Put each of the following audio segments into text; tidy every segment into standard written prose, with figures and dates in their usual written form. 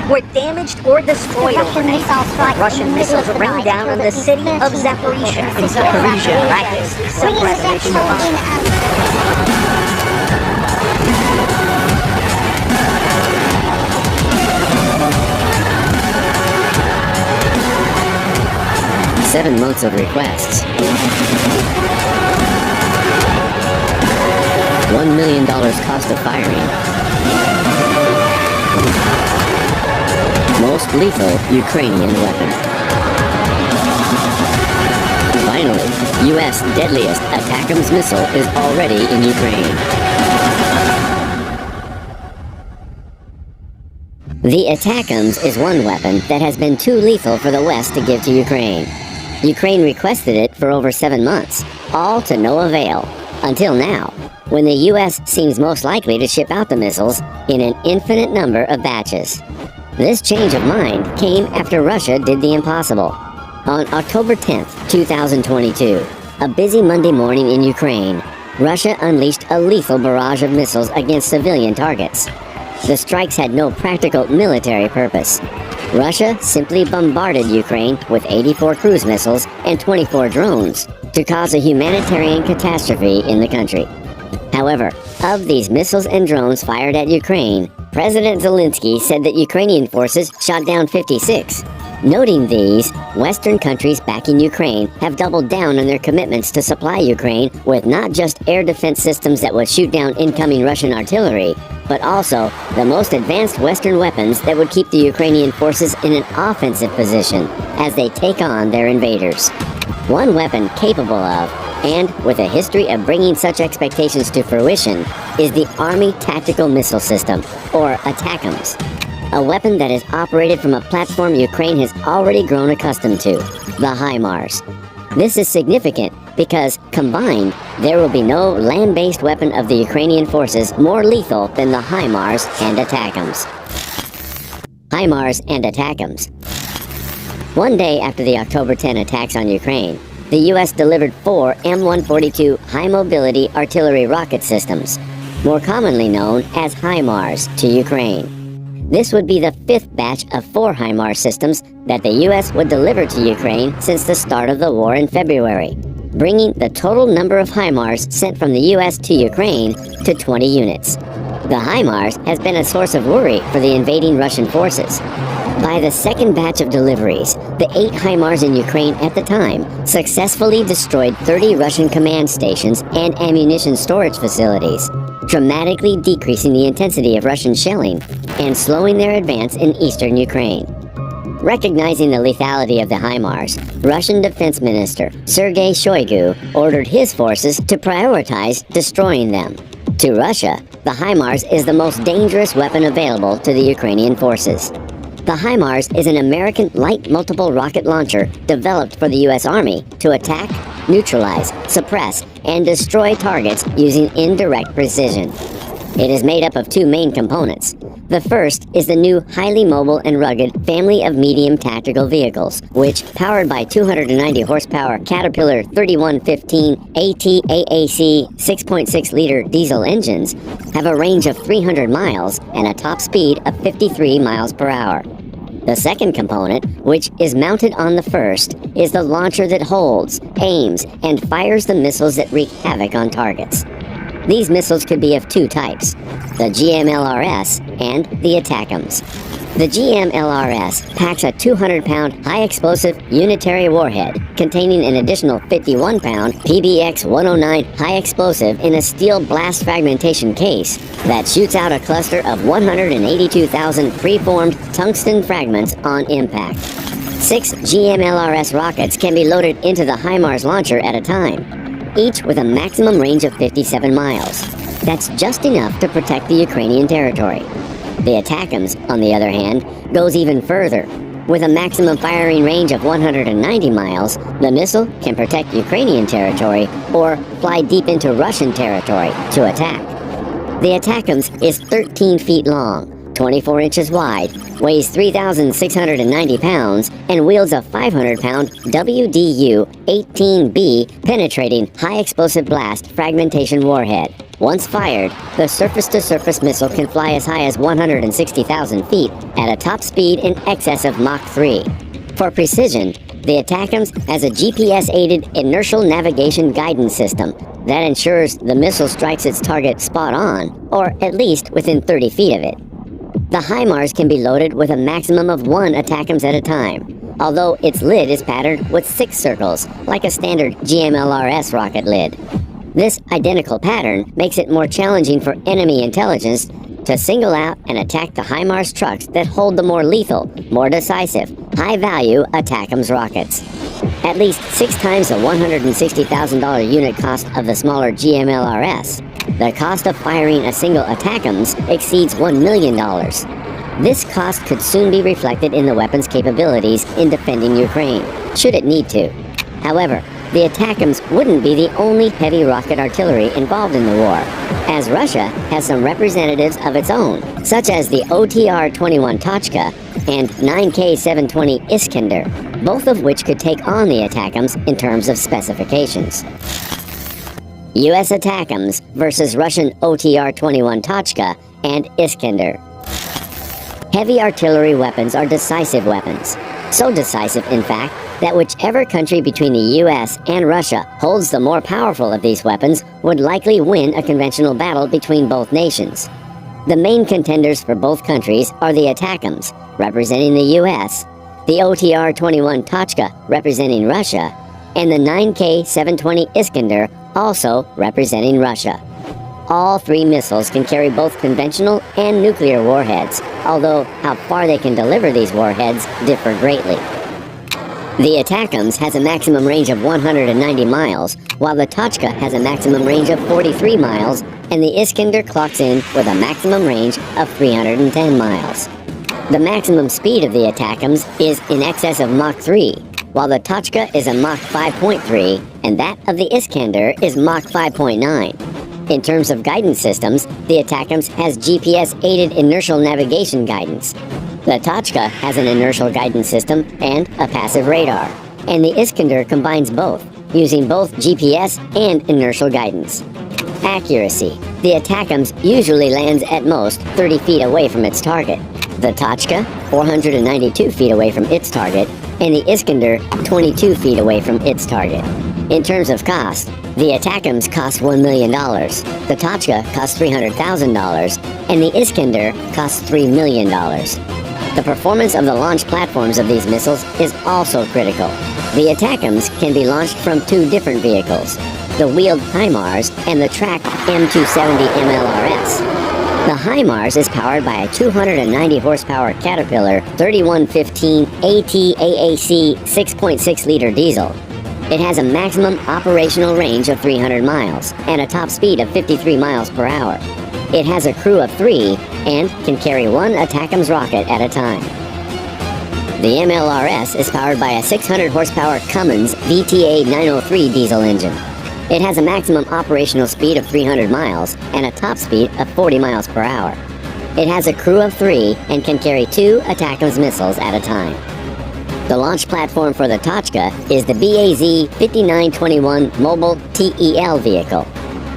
were damaged or destroyed overnight. Russian missiles rained down on the city of Zaporizhia in Zaporizhia, practice self-preservation device. 7 months of requests. $1 million cost of firing. Most lethal Ukrainian weapon. Finally, U.S. Deadliest ATACMS missile is already in Ukraine. The ATACMS is one weapon that has been too lethal for the West to give to Ukraine. Ukraine requested it for over 7 months, all to no avail, until now, when the U.S. seems most likely to ship out the missiles in an infinite number of batches. This change of mind came after Russia did the impossible. On October 10th, 2022, a busy Monday morning in Ukraine, Russia unleashed a lethal barrage of missiles against civilian targets. The strikes had no practical military purpose. Russia simply bombarded Ukraine with 84 cruise missiles and 24 drones to cause a humanitarian catastrophe in the country. However, of these missiles and drones fired at Ukraine, President Zelensky said that Ukrainian forces shot down 56. Noting these, Western countries backing Ukraine have doubled down on their commitments to supply Ukraine with not just air defense systems that would shoot down incoming Russian artillery, but also the most advanced Western weapons that would keep the Ukrainian forces in an offensive position as they take on their invaders. One weapon capable of, and with a history of bringing such expectations to fruition, is the Army Tactical Missile System, or ATACMS. A weapon that is operated from a platform Ukraine has already grown accustomed to, the HIMARS. This is significant because, combined, there will be no land-based weapon of the Ukrainian forces more lethal than the HIMARS and ATACMS. HIMARS and ATACMS. One day after the October 10 attacks on Ukraine, the U.S. delivered 4 M142 high-mobility artillery rocket systems, more commonly known as HIMARS, to Ukraine. This would be the 5th batch of 4 HIMARS systems that the U.S. would deliver to Ukraine since the start of the war in February, bringing the total number of HIMARS sent from the U.S. to Ukraine to 20 units. The HIMARS has been a source of worry for the invading Russian forces. By the second batch of deliveries, the 8 HIMARS in Ukraine at the time successfully destroyed 30 Russian command stations and ammunition storage facilities, dramatically decreasing the intensity of Russian shelling and slowing their advance in eastern Ukraine. Recognizing the lethality of the HIMARS, Russian Defense Minister Sergei Shoigu ordered his forces to prioritize destroying them. To Russia, the HIMARS is the most dangerous weapon available to the Ukrainian forces. The HIMARS is an American light multiple rocket launcher developed for the U.S. Army to attack, neutralize, suppress, and destroy targets using indirect precision. It is made up of 2 main components. The first is the new highly mobile and rugged family of medium tactical vehicles, which, powered by 290 horsepower Caterpillar 3115 ATAAC 6.6-liter diesel engines, have a range of 300 miles and a top speed of 53 miles per hour. The second component, which is mounted on the first, is the launcher that holds, aims, and fires the missiles that wreak havoc on targets. These missiles could be of 2 types, the GMLRS and the ATACMS. The GMLRS packs a 200-pound high-explosive unitary warhead containing an additional 51-pound PBX-109 high-explosive in a steel blast fragmentation case that shoots out a cluster of 182,000 preformed tungsten fragments on impact. 6 GMLRS rockets can be loaded into the HIMARS launcher at a time, each with a maximum range of 57 miles. That's just enough to protect the Ukrainian territory. The ATACMS, on the other hand, goes even further. With a maximum firing range of 190 miles, the missile can protect Ukrainian territory or fly deep into Russian territory to attack. The ATACMS is 13 feet long, 24 inches wide, weighs 3,690 pounds, and wields a 500-pound WDU-18B penetrating high-explosive blast fragmentation warhead. Once fired, the surface-to-surface missile can fly as high as 160,000 feet at a top speed in excess of Mach 3. For precision, the ATACMS has a GPS-aided inertial navigation guidance system that ensures the missile strikes its target spot on, or at least within 30 feet of it. The HIMARS can be loaded with a maximum of 1 ATACMS at a time, although its lid is patterned with 6 circles, like a standard GMLRS rocket lid. This identical pattern makes it more challenging for enemy intelligence to single out and attack the HIMARS trucks that hold the more lethal, more decisive, high-value ATACMS rockets. At least 6 times the $160,000 unit cost of the smaller GMLRS, the cost of firing a single ATACMS exceeds $1 million. This cost could soon be reflected in the weapon's capabilities in defending Ukraine, should it need to. However, the ATACMS wouldn't be the only heavy rocket artillery involved in the war, as Russia has some representatives of its own, such as the OTR-21 Tochka and 9K-720 Iskander, both of which could take on the ATACMS in terms of specifications. U.S. ATACMS versus Russian OTR-21 Tochka and Iskander. Heavy artillery weapons are decisive weapons. So decisive, in fact, that whichever country between the U.S. and Russia holds the more powerful of these weapons would likely win a conventional battle between both nations. The main contenders for both countries are the ATACMS, representing the U.S., the OTR-21 Tochka, representing Russia, and the 9K-720 Iskander, also representing Russia. All 3 missiles can carry both conventional and nuclear warheads, although how far they can deliver these warheads differ greatly. The ATACMS has a maximum range of 190 miles, while the Tochka has a maximum range of 43 miles, and the Iskander clocks in with a maximum range of 310 miles. The maximum speed of the ATACMS is in excess of Mach 3, while the Tochka is a Mach 5.3, and that of the Iskander is Mach 5.9. In terms of guidance systems, the ATACMS has GPS-aided inertial navigation guidance. The Tochka has an inertial guidance system and a passive radar, and the Iskander combines both, using both GPS and inertial guidance. Accuracy. The ATACMS usually lands at most 30 feet away from its target. The Tochka, 492 feet away from its target, and the Iskander, 22 feet away from its target. In terms of cost, the ATACMS cost $1 million, the Tochka costs $300,000, and the Iskander costs $3 million. The performance of the launch platforms of these missiles is also critical. The ATACMS can be launched from 2 different vehicles, the wheeled HIMARS and the tracked M270 MLRS. The HIMARS is powered by a 290 horsepower Caterpillar 3115 ATAAC 6.6-liter diesel. It has a maximum operational range of 300 miles and a top speed of 53 miles per hour. It has a crew of 3 and can carry 1 ATACMS rocket at a time. The MLRS is powered by a 600 horsepower Cummins VTA 903 diesel engine. It has a maximum operational speed of 300 miles and a top speed of 40 miles per hour. It has a crew of 3 and can carry 2 ATACMS missiles at a time. The launch platform for the Tochka is the BAZ 5921 Mobile TEL vehicle.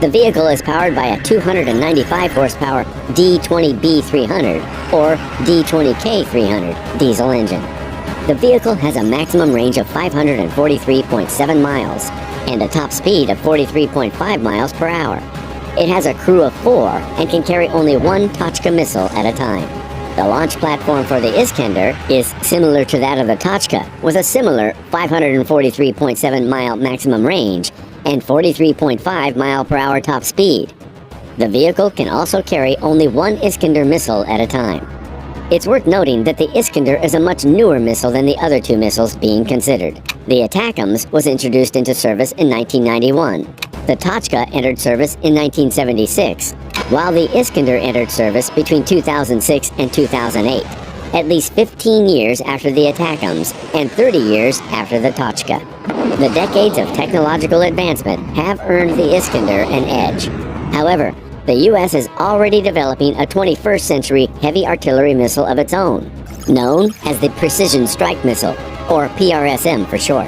The vehicle is powered by a 295 horsepower D20B300 or D20K300 diesel engine. The vehicle has a maximum range of 543.7 miles and a top speed of 43.5 miles per hour. It has a crew of 4 and can carry only 1 Tochka missile at a time. The launch platform for the Iskander is similar to that of the Tochka, with a similar 543.7 mile maximum range and 43.5 mile per hour top speed. The vehicle can also carry only 1 Iskander missile at a time. It's worth noting that the Iskander is a much newer missile than the other 2 missiles being considered. The ATACMS was introduced into service in 1991. The Tochka entered service in 1976, while the Iskander entered service between 2006 and 2008, at least 15 years after the ATACMS and 30 years after the Tochka. The decades of technological advancement have earned the Iskander an edge. However, the U.S. is already developing a 21st century heavy artillery missile of its own, known as the Precision Strike Missile, or PRSM for short.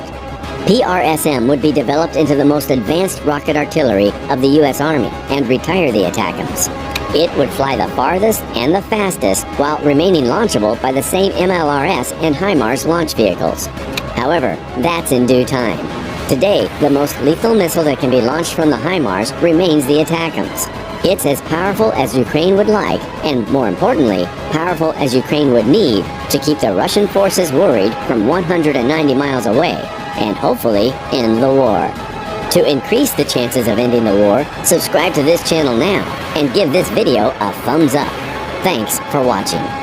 PRSM would be developed into the most advanced rocket artillery of the U.S. Army and retire the ATACMS. It would fly the farthest and the fastest while remaining launchable by the same MLRS and HIMARS launch vehicles. However, that's in due time. Today, the most lethal missile that can be launched from the HIMARS remains the ATACMS. It's as powerful as Ukraine would like, and more importantly, powerful as Ukraine would need to keep the Russian forces worried from 190 miles away, and hopefully end the war. To increase the chances of ending the war, subscribe to this channel now, and give this video a thumbs up. Thanks for watching.